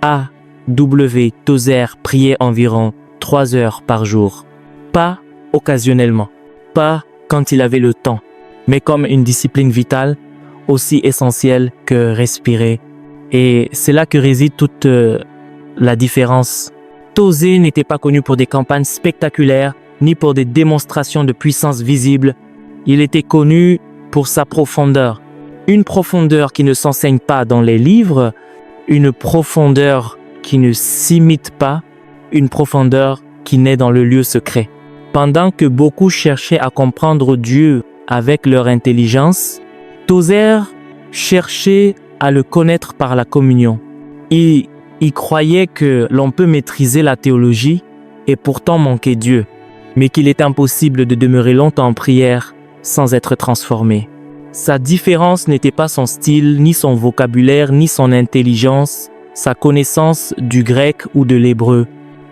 A.W. Tozer priait environ 3 heures par jour. Pas occasionnellement, pas quand il avait le temps, mais comme une discipline vitale, aussi essentielle que respirer. Et c'est là que réside toute la différence. Tozer n'était pas connu pour des campagnes spectaculaires, ni pour des démonstrations de puissance visible. Il était connu pour sa profondeur. Une profondeur qui ne s'enseigne pas dans les livres, une profondeur qui ne s'imite pas, une profondeur qui naît dans le lieu secret. Pendant que beaucoup cherchaient à comprendre Dieu avec leur intelligence, Tozer cherchait à le connaître par la communion. Il croyait que l'on peut maîtriser la théologie et pourtant manquer Dieu, mais qu'il est impossible de demeurer longtemps en prière sans être transformé. Sa différence n'était pas son style, ni son vocabulaire, ni son intelligence, sa connaissance du grec ou de l'hébreu.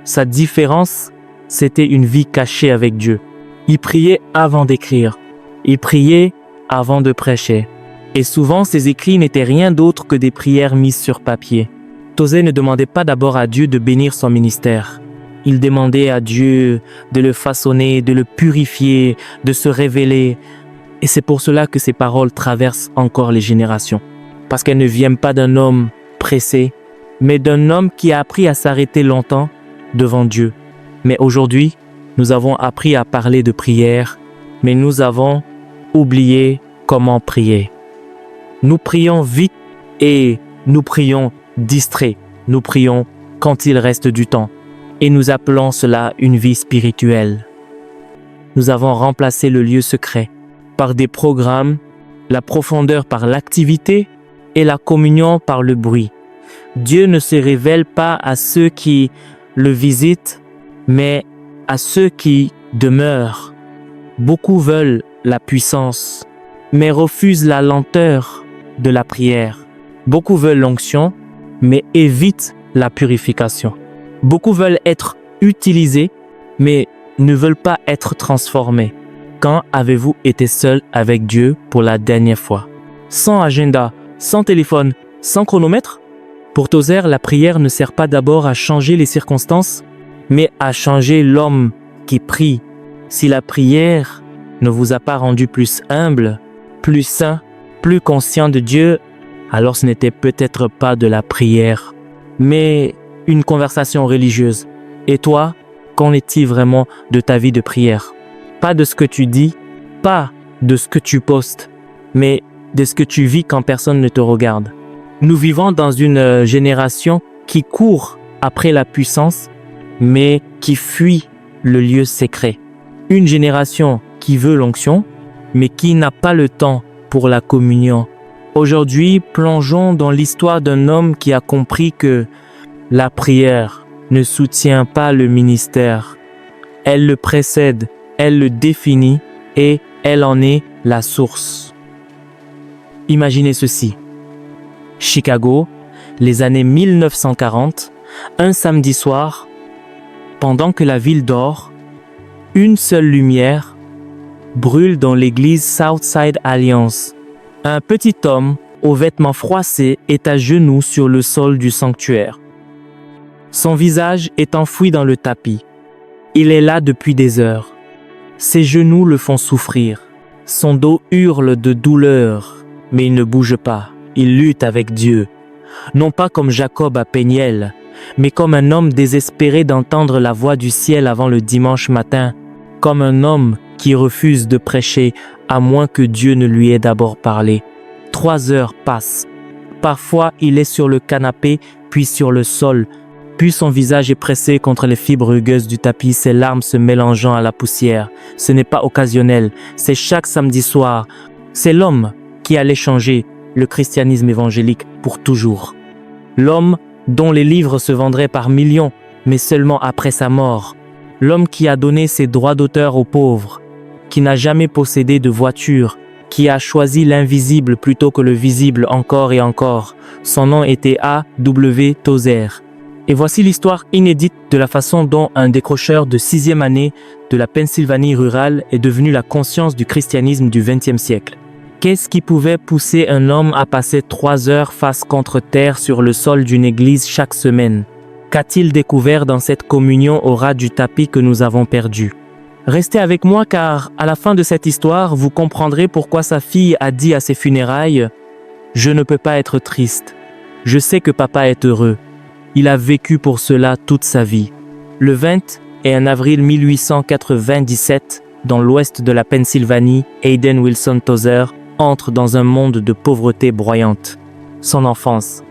Sa différence, c'était une vie cachée avec Dieu. Il priait avant d'écrire. Il priait avant de prêcher. Et souvent, ses écrits n'étaient rien d'autre que des prières mises sur papier. Tozer ne demandait pas d'abord à Dieu de bénir son ministère. Il demandait à Dieu de le façonner, de le purifier, de se révéler. Et c'est pour cela que ces paroles traversent encore les générations. Parce qu'elles ne viennent pas d'un homme pressé, mais d'un homme qui a appris à s'arrêter longtemps devant Dieu. Mais aujourd'hui, nous avons appris à parler de prière, mais nous avons oublié comment prier. Nous prions vite et nous prions distraits. Nous prions quand il reste du temps. Et nous appelons cela une vie spirituelle. Nous avons remplacé le lieu secret par des programmes, la profondeur par l'activité et la communion par le bruit. Dieu ne se révèle pas à ceux qui le visitent, mais à ceux qui demeurent. Beaucoup veulent la puissance, mais refusent la lenteur de la prière. Beaucoup veulent l'onction, mais évitent la purification. Beaucoup veulent être utilisés, mais ne veulent pas être transformés. Quand avez-vous été seul avec Dieu pour la dernière fois? Sans agenda, sans téléphone, sans chronomètre? Pour Tozer, la prière ne sert pas d'abord à changer les circonstances, mais à changer l'homme qui prie. Si la prière ne vous a pas rendu plus humble, plus saint, plus conscient de Dieu, alors ce n'était peut-être pas de la prière, mais une conversation religieuse. Et toi, qu'en est-il vraiment de ta vie de prière? Pas de ce que tu dis, pas de ce que tu postes, mais de ce que tu vis quand personne ne te regarde. Nous vivons dans une génération qui court après la puissance, mais qui fuit le lieu secret. Une génération qui veut l'onction, mais qui n'a pas le temps pour la communion. Aujourd'hui, plongeons dans l'histoire d'un homme qui a compris que la prière ne soutient pas le ministère. Elle le précède, elle le définit et elle en est la source. Imaginez ceci. Chicago, les années 1940, un samedi soir, pendant que la ville dort, une seule lumière brûle dans l'église Southside Alliance. Un petit homme, aux vêtements froissés, est à genoux sur le sol du sanctuaire. Son visage est enfoui dans le tapis. Il est là depuis des heures. Ses genoux le font souffrir. Son dos hurle de douleur, mais il ne bouge pas. Il lutte avec Dieu. Non pas comme Jacob à Péniel, mais comme un homme désespéré d'entendre la voix du ciel avant le dimanche matin, comme un homme qui refuse de prêcher à moins que Dieu ne lui ait d'abord parlé. 3 heures passent. Parfois, il est sur le canapé, puis sur le sol, puis son visage est pressé contre les fibres rugueuses du tapis, ses larmes se mélangeant à la poussière. Ce n'est pas occasionnel, c'est chaque samedi soir. C'est l'homme qui allait changer le christianisme évangélique pour toujours. L'homme dont les livres se vendraient par millions, mais seulement après sa mort. L'homme qui a donné ses droits d'auteur aux pauvres, qui n'a jamais possédé de voiture, qui a choisi l'invisible plutôt que le visible encore et encore. Son nom était A.W. Tozer. Et voici l'histoire inédite de la façon dont un décrocheur de 6e année de la Pennsylvanie rurale est devenu la conscience du christianisme du XXe siècle. Qu'est-ce qui pouvait pousser un homme à passer 3 heures face contre terre sur le sol d'une église chaque semaine? Qu'a-t-il découvert dans cette communion au ras du tapis que nous avons perdu? Restez avec moi car à la fin de cette histoire, vous comprendrez pourquoi sa fille a dit à ses funérailles « Je ne peux pas être triste. Je sais que papa est heureux. Il a vécu pour cela toute sa vie. » Le 21 avril 1897, dans l'ouest de la Pennsylvanie, Hayden Wilson Tozer entre dans un monde de pauvreté broyante. Son enfance.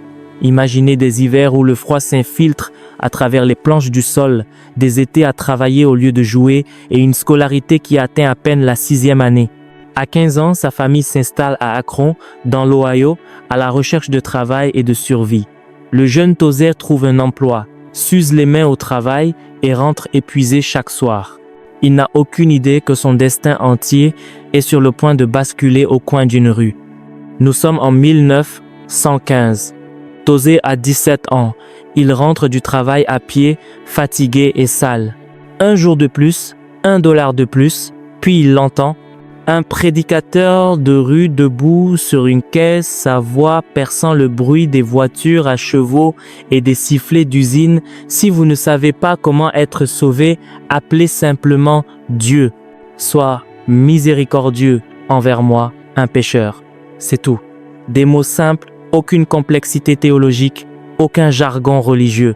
Imaginez des hivers où le froid s'infiltre à travers les planches du sol, des étés à travailler au lieu de jouer et une scolarité qui atteint à peine la 6e année. À 15 ans, sa famille s'installe à Akron, dans l'Ohio, à la recherche de travail et de survie. Le jeune Tozer trouve un emploi, s'use les mains au travail et rentre épuisé chaque soir. Il n'a aucune idée que son destin entier est sur le point de basculer au coin d'une rue. Nous sommes en 1915. Tozer a 17 ans. Il rentre du travail à pied, fatigué et sale. Un jour de plus, $1 de plus, puis il l'entend. Un prédicateur de rue debout sur une caisse, sa voix perçant le bruit des voitures à chevaux et des sifflets d'usine. Si vous ne savez pas comment être sauvé, appelez simplement Dieu. Sois miséricordieux envers moi, un pécheur. C'est tout. Des mots simples, aucune complexité théologique, aucun jargon religieux.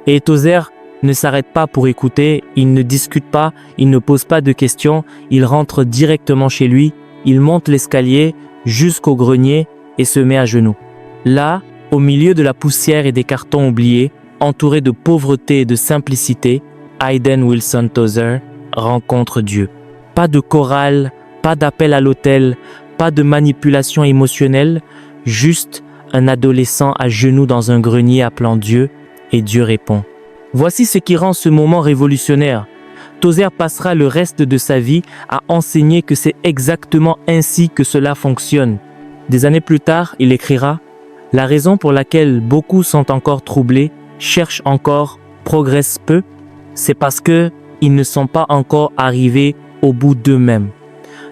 Et Tozer ne s'arrête pas pour écouter, il ne discute pas, il ne pose pas de questions, il rentre directement chez lui, il monte l'escalier jusqu'au grenier et se met à genoux. Là, au milieu de la poussière et des cartons oubliés, entouré de pauvreté et de simplicité, Hayden Wilson Tozer rencontre Dieu. Pas de chorale, pas d'appel à l'autel, pas de manipulation émotionnelle, juste un adolescent à genoux dans un grenier appelant Dieu, et Dieu répond. Voici ce qui rend ce moment révolutionnaire. Tozer passera le reste de sa vie à enseigner que c'est exactement ainsi que cela fonctionne. Des années plus tard, il écrira « La raison pour laquelle beaucoup sont encore troublés, cherchent encore, progressent peu, c'est parce que ils ne sont pas encore arrivés au bout d'eux-mêmes.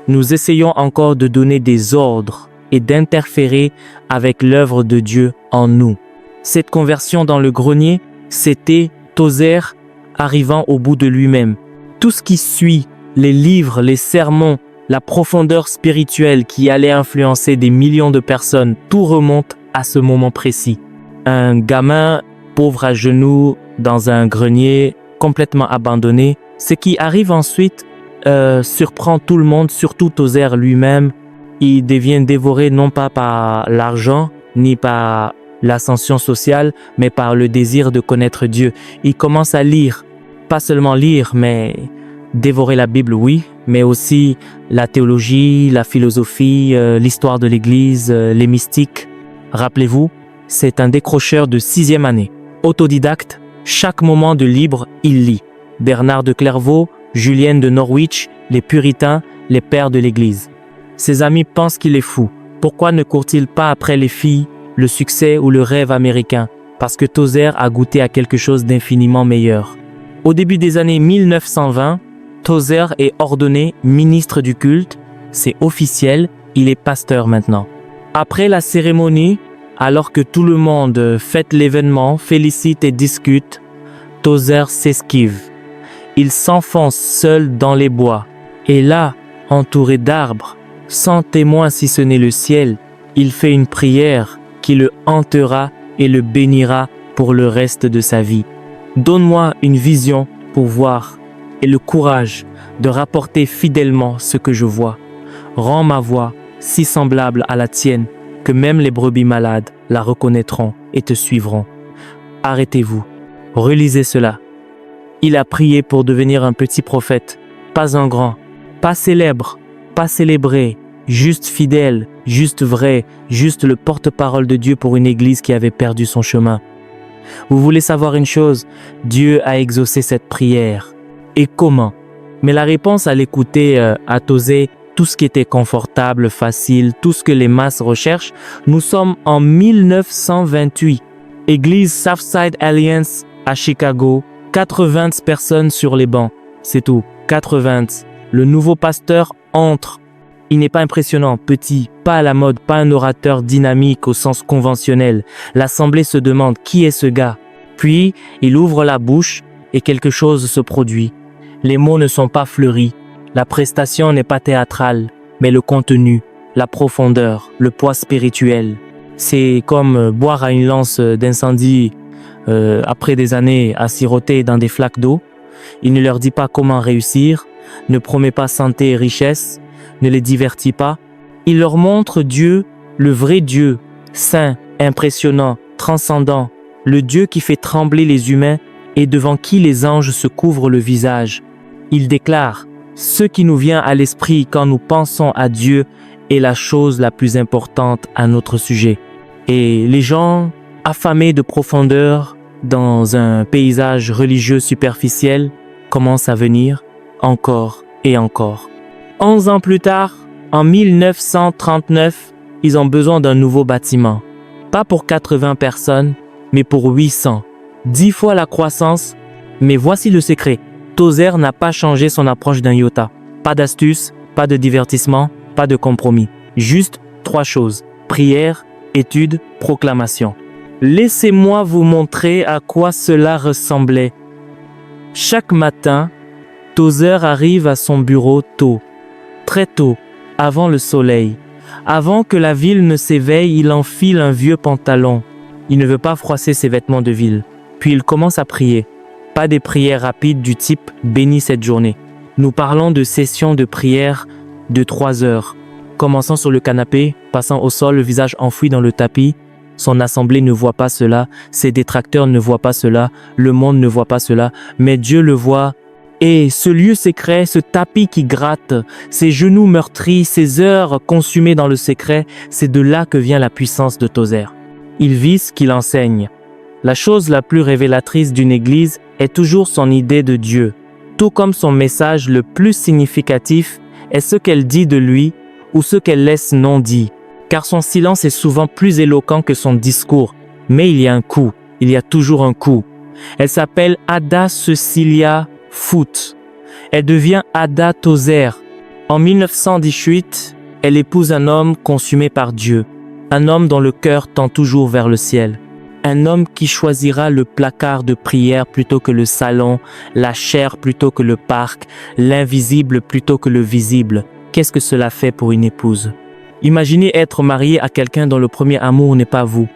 Nous essayons encore de donner des ordres et d'interférer avec l'œuvre de Dieu en nous. » Cette conversion dans le grenier, c'était Tozer arrivant au bout de lui-même. Tout ce qui suit, les livres, les sermons, la profondeur spirituelle qui allait influencer des millions de personnes, tout remonte à ce moment précis. Un gamin pauvre à genoux dans un grenier complètement abandonné. Ce qui arrive ensuite surprend tout le monde, surtout Tozer lui-même. Il devient dévoré non pas par l'argent, ni par l'ascension sociale, mais par le désir de connaître Dieu. Il commence à lire, pas seulement lire, mais dévorer la Bible, oui, mais aussi la théologie, la philosophie, l'histoire de l'Église, les mystiques. Rappelez-vous, c'est un décrocheur de 6e année. Autodidacte, chaque moment de libre, il lit. Bernard de Clairvaux, Julienne de Norwich, les puritains, les pères de l'Église. Ses amis pensent qu'il est fou. Pourquoi ne court-il pas après les filles, le succès ou le rêve américain? Parce que Tozer a goûté à quelque chose d'infiniment meilleur. Au début des années 1920, Tozer est ordonné ministre du culte. C'est officiel, il est pasteur maintenant. Après la cérémonie, alors que tout le monde fête l'événement, félicite et discute, Tozer s'esquive. Il s'enfonce seul dans les bois. Et là, entouré d'arbres, sans témoin si ce n'est le ciel, il fait une prière qui le hantera et le bénira pour le reste de sa vie. Donne-moi une vision pour voir et le courage de rapporter fidèlement ce que je vois. Rends ma voix si semblable à la tienne que même les brebis malades la reconnaîtront et te suivront. Arrêtez-vous, relisez cela. Il a prié pour devenir un petit prophète, pas un grand, pas célèbre, pas célébré, juste fidèle, juste vrai, juste le porte-parole de Dieu pour une église qui avait perdu son chemin. Vous voulez savoir une chose? Dieu a exaucé cette prière. Et comment? Mais la réponse à l'écouter à Tozer, tout ce qui était confortable, facile, tout ce que les masses recherchent, nous sommes en 1928. Église Southside Alliance à Chicago, 80 personnes sur les bancs. C'est tout, 80. Le nouveau pasteur entre. Il n'est pas impressionnant, petit, pas à la mode, pas un orateur dynamique au sens conventionnel. L'assemblée se demande qui est ce gars. Puis, il ouvre la bouche et quelque chose se produit. Les mots ne sont pas fleuris. La prestation n'est pas théâtrale, mais le contenu, la profondeur, le poids spirituel. C'est comme boire à une lance d'incendie après des années à siroter dans des flaques d'eau. Il ne leur dit pas comment réussir, ne promet pas santé et richesse, ne les divertit pas. Il leur montre Dieu, le vrai Dieu, saint, impressionnant, transcendant, le Dieu qui fait trembler les humains et devant qui les anges se couvrent le visage. Il déclare « Ce qui nous vient à l'esprit quand nous pensons à Dieu est la chose la plus importante à notre sujet. » Et les gens, affamés de profondeur dans un paysage religieux superficiel, commencent à venir encore et encore. 11 ans plus tard, en 1939, ils ont besoin d'un nouveau bâtiment. Pas pour 80 personnes, mais pour 800. 10 fois la croissance, mais voici le secret. Tozer n'a pas changé son approche d'un iota. Pas d'astuce, pas de divertissement, pas de compromis. Juste 3 choses. Prière, étude, proclamation. Laissez-moi vous montrer à quoi cela ressemblait. Chaque matin, Tozer arrive à son bureau tôt. Très tôt, avant le soleil. Avant que la ville ne s'éveille, il enfile un vieux pantalon. Il ne veut pas froisser ses vêtements de ville. Puis il commence à prier. Pas des prières rapides du type « bénis cette journée ». Nous parlons de sessions de prière de 3 heures. Commençant sur le canapé, passant au sol, le visage enfoui dans le tapis. Son assemblée ne voit pas cela, ses détracteurs ne voient pas cela, le monde ne voit pas cela, mais Dieu le voit. Et ce lieu secret, ce tapis qui gratte, ces genoux meurtris, ces heures consumées dans le secret, c'est de là que vient la puissance de Tozer. Il vit ce qu'il enseigne. La chose la plus révélatrice d'une église est toujours son idée de Dieu, tout comme son message le plus significatif est ce qu'elle dit de lui ou ce qu'elle laisse non dit, car son silence est souvent plus éloquent que son discours. Mais il y a un coup, il y a toujours un coup. Elle s'appelle Ada Cecilia Foote. Elle devient Ada Tozer. En 1918, elle épouse un homme consumé par Dieu, un homme dont le cœur tend toujours vers le ciel, un homme qui choisira le placard de prière plutôt que le salon, la chair plutôt que le parc, l'invisible plutôt que le visible. Qu'est-ce que cela fait pour une épouse? Imaginez être marié à quelqu'un dont le premier amour n'est pas vous,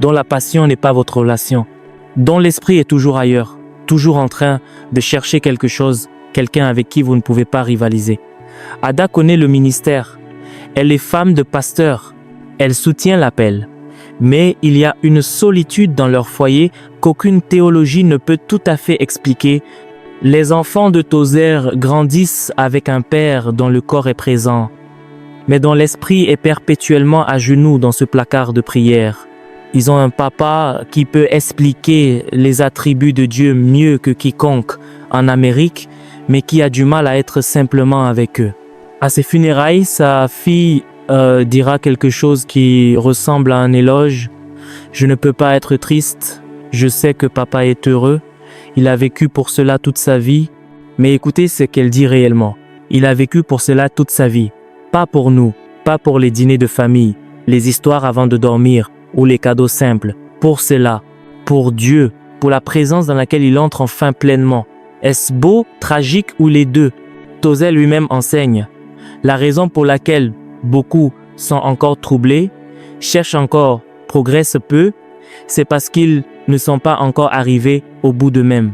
dont la passion n'est pas votre relation, dont l'esprit est toujours ailleurs, toujours en train de chercher quelque chose, quelqu'un avec qui vous ne pouvez pas rivaliser. Ada connaît le ministère. Elle est femme de pasteur. Elle soutient l'appel. Mais il y a une solitude dans leur foyer qu'aucune théologie ne peut tout à fait expliquer. Les enfants de Tozer grandissent avec un père dont le corps est présent, mais dont l'esprit est perpétuellement à genoux dans ce placard de prière. Ils ont un papa qui peut expliquer les attributs de Dieu mieux que quiconque en Amérique, mais qui a du mal à être simplement avec eux. À ses funérailles, sa fille dira quelque chose qui ressemble à un éloge. « Je ne peux pas être triste, je sais que papa est heureux, il a vécu pour cela toute sa vie. » Mais écoutez ce qu'elle dit réellement. Il a vécu pour cela toute sa vie. Pas pour nous, pas pour les dîners de famille, les histoires avant de dormir ou les cadeaux simples. Pour cela, pour Dieu, pour la présence dans laquelle il entre enfin pleinement. Est-ce beau, tragique ou les deux? Tozer lui-même enseigne. La raison pour laquelle beaucoup sont encore troublés, cherchent encore, progressent peu, c'est parce qu'ils ne sont pas encore arrivés au bout d'eux-mêmes.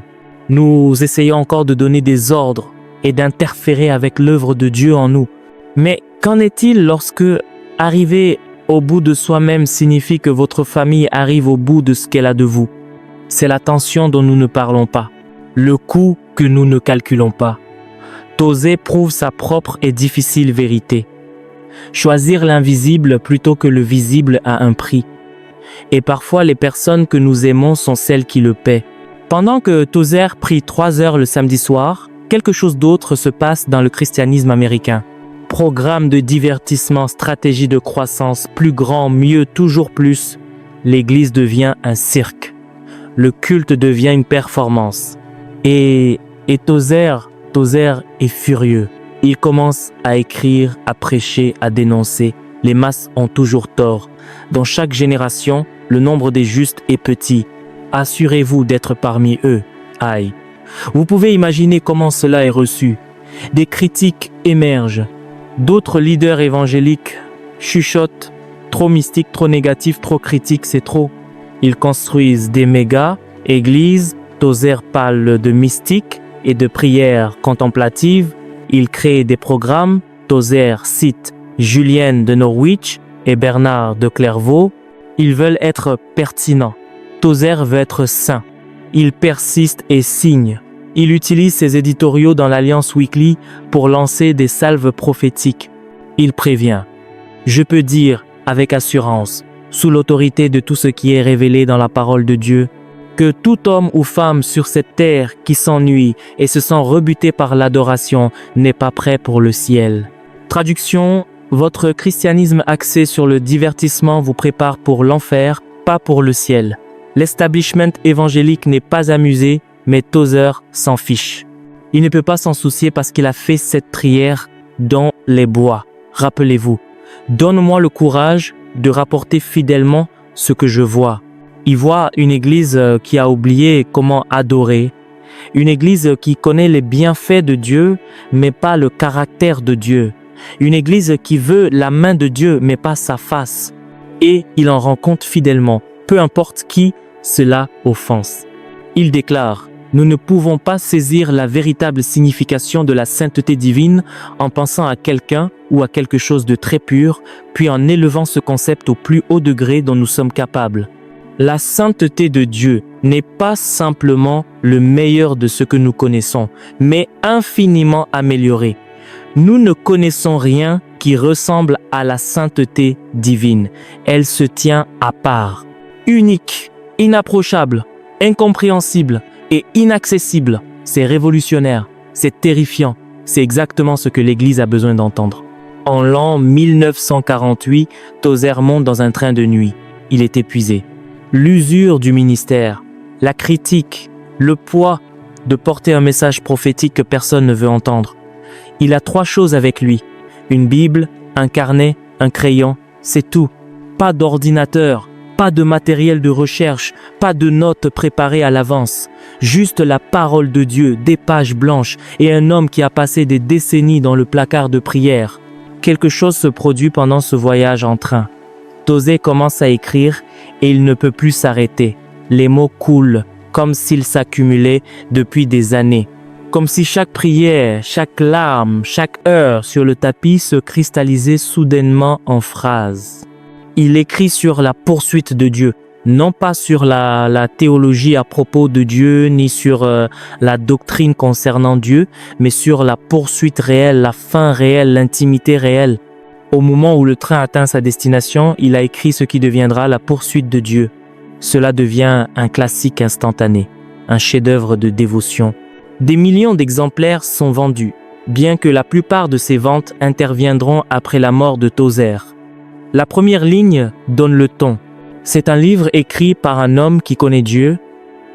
Nous essayons encore de donner des ordres et d'interférer avec l'œuvre de Dieu en nous. Mais qu'en est-il lorsque arriver au bout de soi-même signifie que votre famille arrive au bout de ce qu'elle a de vous? C'est la tension dont nous ne parlons pas, le coût que nous ne calculons pas. Tozer prouve sa propre et difficile vérité. Choisir l'invisible plutôt que le visible a un prix. Et parfois les personnes que nous aimons sont celles qui le paient. Pendant que Tozer prie 3 heures le samedi soir, quelque chose d'autre se passe dans le christianisme américain. Programme de divertissement, stratégie de croissance, plus grand, mieux, toujours plus. L'église devient un cirque. Le culte devient une performance. Et Tozer est furieux. Il commence à écrire, à prêcher, à dénoncer. Les masses ont toujours tort. Dans chaque génération, le nombre des justes est petit. Assurez-vous d'être parmi eux. Aïe. Vous pouvez imaginer comment cela est reçu. Des critiques émergent. D'autres leaders évangéliques chuchotent. Trop mystique, trop négatif, trop critique, c'est trop. Ils construisent des méga-églises. Tozer parle de mystique et de prière contemplative. Ils créent des programmes. Tozer cite Julienne de Norwich et Bernard de Clairvaux. Ils veulent être pertinents. Tozer veut être saint. Il persiste et signe. Il utilise ses éditoriaux dans l'Alliance Weekly pour lancer des salves prophétiques. Il prévient. Je peux dire avec assurance, sous l'autorité de tout ce qui est révélé dans la parole de Dieu, que tout homme ou femme sur cette terre qui s'ennuie et se sent rebuté par l'adoration n'est pas prêt pour le ciel. Traduction, votre christianisme axé sur le divertissement vous prépare pour l'enfer, pas pour le ciel. L'establishment évangélique n'est pas amusé, mais Tozer s'en fiche. Il ne peut pas s'en soucier parce qu'il a fait cette prière dans les bois. Rappelez-vous, donne-moi le courage de rapporter fidèlement ce que je vois. Il voit une église qui a oublié comment adorer, une église qui connaît les bienfaits de Dieu, mais pas le caractère de Dieu, une église qui veut la main de Dieu, mais pas sa face. Et il en rend compte fidèlement, peu importe qui cela offense. Il déclare, nous ne pouvons pas saisir la véritable signification de la sainteté divine en pensant à quelqu'un ou à quelque chose de très pur, puis en élevant ce concept au plus haut degré dont nous sommes capables. La sainteté de Dieu n'est pas simplement le meilleur de ce que nous connaissons, mais infiniment amélioré. Nous ne connaissons rien qui ressemble à la sainteté divine. Elle se tient à part, unique, inapprochable, incompréhensible et inaccessible. C'est révolutionnaire, c'est terrifiant. C'est exactement ce que l'Église a besoin d'entendre. En l'an 1948, Tozer monte dans un train de nuit. Il est épuisé. L'usure du ministère, la critique, le poids de porter un message prophétique que personne ne veut entendre. Il a 3 choses avec lui. Une Bible, un carnet, un crayon, c'est tout. Pas d'ordinateur, pas de matériel de recherche, pas de notes préparées à l'avance. Juste la parole de Dieu, des pages blanches et un homme qui a passé des décennies dans le placard de prière. Quelque chose se produit pendant ce voyage en train. Tozer commence à écrire et il ne peut plus s'arrêter. Les mots coulent comme s'ils s'accumulaient depuis des années. Comme si chaque prière, chaque larme, chaque heure sur le tapis se cristallisait soudainement en phrases. Il écrit sur la poursuite de Dieu, non pas sur la théologie à propos de Dieu, ni sur la doctrine concernant Dieu, mais sur la poursuite réelle, la fin réelle, l'intimité réelle. Au moment où le train atteint sa destination, il a écrit ce qui deviendra la poursuite de Dieu. Cela devient un classique instantané, un chef-d'œuvre de dévotion. Des millions d'exemplaires sont vendus, bien que la plupart de ces ventes interviendront après la mort de Tozer. La première ligne donne le ton. C'est un livre écrit par un homme qui connaît Dieu,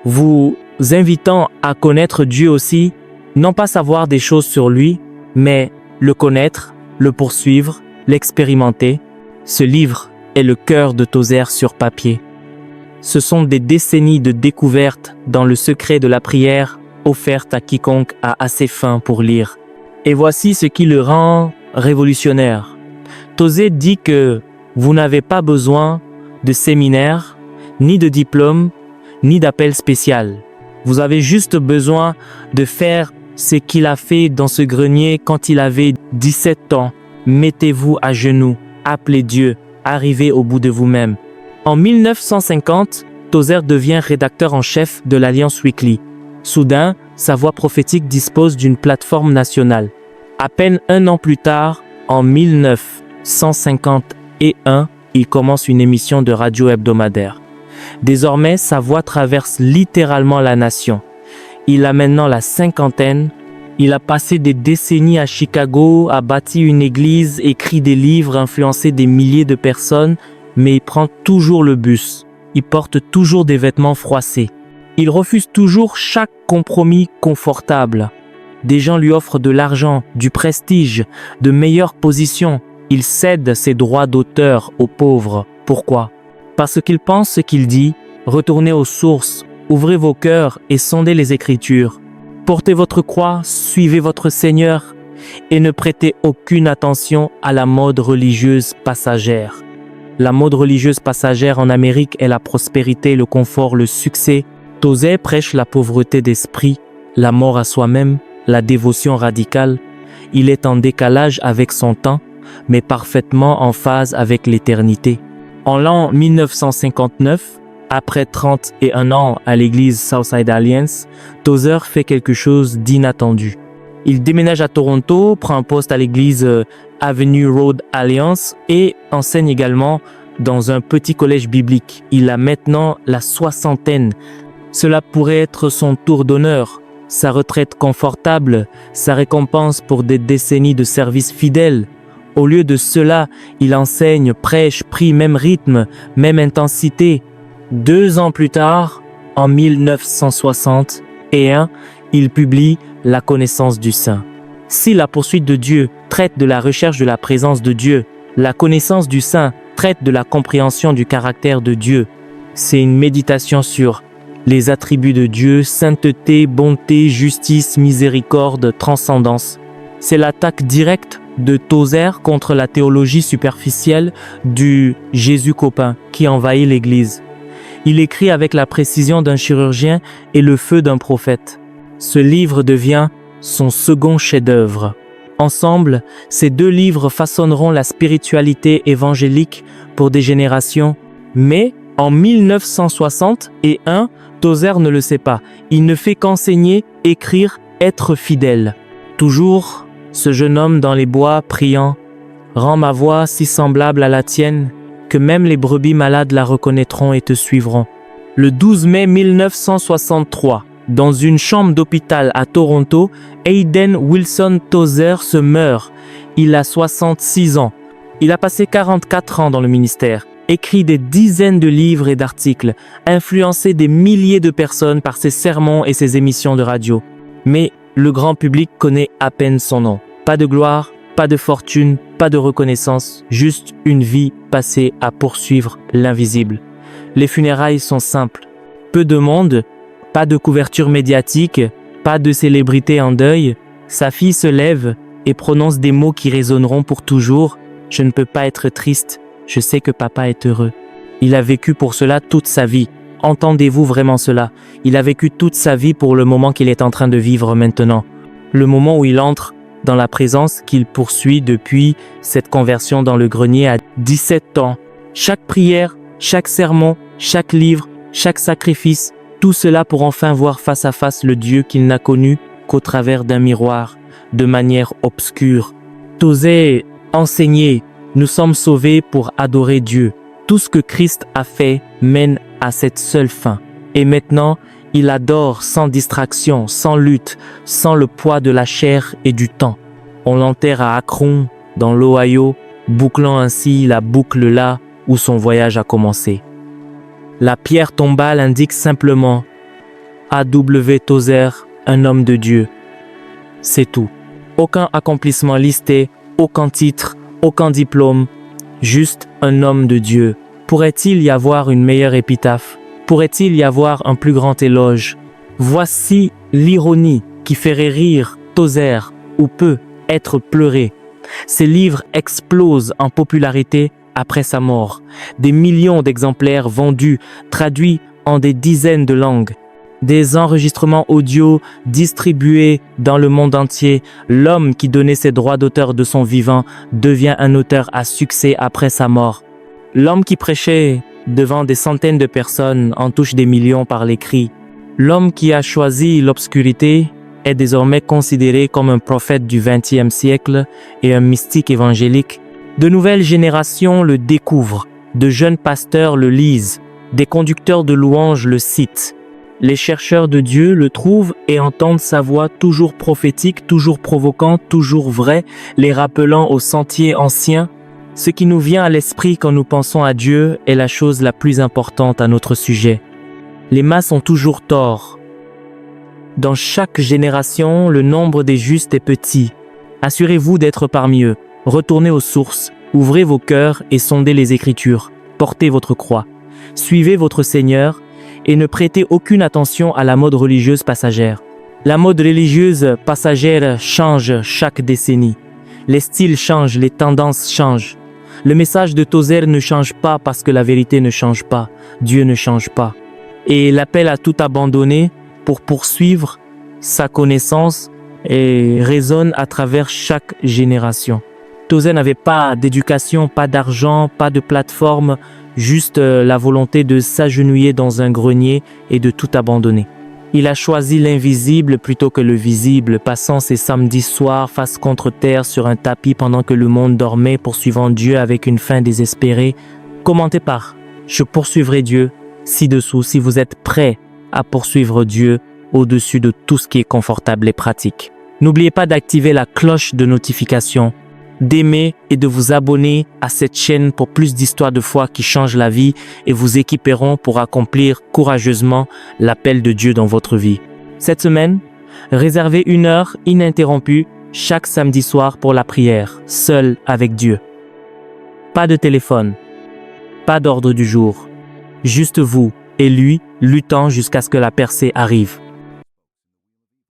vous invitant à connaître Dieu aussi, non pas savoir des choses sur lui, mais le connaître, le poursuivre, l'expérimenter. Ce livre est le cœur de Tozer sur papier. Ce sont des décennies de découvertes dans le secret de la prière offertes à quiconque a assez faim pour lire. Et voici ce qui le rend révolutionnaire. Tozer dit que vous n'avez pas besoin de séminaire, ni de diplôme, ni d'appel spécial. Vous avez juste besoin de faire ce qu'il a fait dans ce grenier quand il avait 17 ans. Mettez-vous à genoux, appelez Dieu, arrivez au bout de vous-même. En 1950, Tozer devient rédacteur en chef de l'Alliance Weekly. Soudain, sa voix prophétique dispose d'une plateforme nationale. À peine un an plus tard, en 1951, il commence une émission de radio hebdomadaire. Désormais, sa voix traverse littéralement la nation. Il a maintenant la cinquantaine. Il a passé des décennies à Chicago, a bâti une église, écrit des livres, influencé des milliers de personnes, mais il prend toujours le bus. Il porte toujours des vêtements froissés. Il refuse toujours chaque compromis confortable. Des gens lui offrent de l'argent, du prestige, de meilleures positions. Il cède ses droits d'auteur aux pauvres. Pourquoi? Parce qu'il pense ce qu'il dit. Retournez aux sources, ouvrez vos cœurs et sondez les Écritures. Portez votre croix, suivez votre Seigneur et ne prêtez aucune attention à la mode religieuse passagère. La mode religieuse passagère en Amérique est la prospérité, le confort, le succès. Tozer prêche la pauvreté d'esprit, la mort à soi-même, la dévotion radicale. Il est en décalage avec son temps, mais parfaitement en phase avec l'éternité. En l'an 1959, après 31 ans à l'église Southside Alliance, Tozer fait quelque chose d'inattendu. Il déménage à Toronto, prend un poste à l'église Avenue Road Alliance et enseigne également dans un petit collège biblique. Il a maintenant la soixantaine. Cela pourrait être son tour d'honneur, sa retraite confortable, sa récompense pour des décennies de service fidèle. Au lieu de cela, il enseigne, prêche, prie, même rythme, même intensité. 2 ans plus tard, en 1961, il publie La connaissance du Saint. Si la poursuite de Dieu traite de la recherche de la présence de Dieu, la connaissance du Saint traite de la compréhension du caractère de Dieu. C'est une méditation sur les attributs de Dieu, sainteté, bonté, justice, miséricorde, transcendance. C'est l'attaque directe de Tozer contre la théologie superficielle du Jésus copain qui envahit l'Église. Il écrit avec la précision d'un chirurgien et le feu d'un prophète. Ce livre devient son second chef-d'œuvre. Ensemble, ces 2 livres façonneront la spiritualité évangélique pour des générations. Mais en 1961, Tozer ne le sait pas. Il ne fait qu'enseigner, écrire, être fidèle. Toujours, ce jeune homme dans les bois priant « Rends ma voix si semblable à la tienne, que même les brebis malades la reconnaîtront et te suivront. » Le 12 mai 1963, dans une chambre d'hôpital à Toronto, Hayden Wilson Tozer se meurt. Il a 66 ans. Il a passé 44 ans dans le ministère, écrit des dizaines de livres et d'articles, influencé des milliers de personnes par ses sermons et ses émissions de radio. Mais le grand public connaît à peine son nom. Pas de gloire, pas de fortune, pas de reconnaissance, juste une vie passée à poursuivre l'invisible. Les funérailles sont simples. Peu de monde, pas de couverture médiatique, pas de célébrité en deuil. Sa fille se lève et prononce des mots qui résonneront pour toujours. « Je ne peux pas être triste, je sais que papa est heureux. » Il a vécu pour cela toute sa vie. Entendez-vous vraiment cela? Il a vécu toute sa vie pour le moment qu'il est en train de vivre maintenant. Le moment où il entre dans la présence qu'il poursuit depuis cette conversion dans le grenier à 17 ans. Chaque prière, chaque sermon, chaque livre, chaque sacrifice, tout cela pour enfin voir face à face le Dieu qu'il n'a connu qu'au travers d'un miroir, de manière obscure. Tozer enseignait, nous sommes sauvés pour adorer Dieu. Tout ce que Christ a fait mène à cette seule fin. Et maintenant, il adore sans distraction, sans lutte, sans le poids de la chair et du temps. On l'enterre à Akron, dans l'Ohio, bouclant ainsi la boucle là où son voyage a commencé. La pierre tombale indique simplement A.W. Tozer, un homme de Dieu. C'est tout. Aucun accomplissement listé, aucun titre, aucun diplôme, juste un homme de Dieu. Pourrait-il y avoir une meilleure épitaphe? Pourrait-il y avoir un plus grand éloge? Voici l'ironie qui ferait rire Tozer ou peut être pleuré. Ses livres explosent en popularité après sa mort. Des millions d'exemplaires vendus, traduits en des dizaines de langues. Des enregistrements audio distribués dans le monde entier. L'homme qui donnait ses droits d'auteur de son vivant devient un auteur à succès après sa mort. L'homme qui prêchait devant des centaines de personnes en touche des millions par l'écrit. L'homme qui a choisi l'obscurité est désormais considéré comme un prophète du XXe siècle et un mystique évangélique. De nouvelles générations le découvrent, de jeunes pasteurs le lisent, des conducteurs de louanges le citent. Les chercheurs de Dieu le trouvent et entendent sa voix toujours prophétique, toujours provocante, toujours vraie, les rappelant aux sentiers anciens. Ce qui nous vient à l'esprit quand nous pensons à Dieu est la chose la plus importante à notre sujet. Les masses ont toujours tort. Dans chaque génération, le nombre des justes est petit. Assurez-vous d'être parmi eux. Retournez aux sources, ouvrez vos cœurs et sondez les Écritures. Portez votre croix. Suivez votre Seigneur et ne prêtez aucune attention à la mode religieuse passagère. La mode religieuse passagère change chaque décennie. Les styles changent, les tendances changent. Le message de Tozer ne change pas parce que la vérité ne change pas. Dieu ne change pas. Et l'appel à tout abandonner pour poursuivre sa connaissance et résonne à travers chaque génération. Tozer n'avait pas d'éducation, pas d'argent, pas de plateforme, juste la volonté de s'agenouiller dans un grenier et de tout abandonner. Il a choisi l'invisible plutôt que le visible, passant ses samedis soirs face contre terre sur un tapis pendant que le monde dormait, poursuivant Dieu avec une fin désespérée. Commentez par « Je poursuivrai Dieu » ci-dessous si vous êtes prêt à poursuivre Dieu au-dessus de tout ce qui est confortable et pratique. N'oubliez pas d'activer la cloche de notification, d'aimer et de vous abonner à cette chaîne pour plus d'histoires de foi qui changent la vie et vous équiperont pour accomplir courageusement l'appel de Dieu dans votre vie. Cette semaine, réservez 1 heure ininterrompue chaque samedi soir pour la prière, seul avec Dieu. Pas de téléphone, pas d'ordre du jour, juste vous et lui luttant jusqu'à ce que la percée arrive.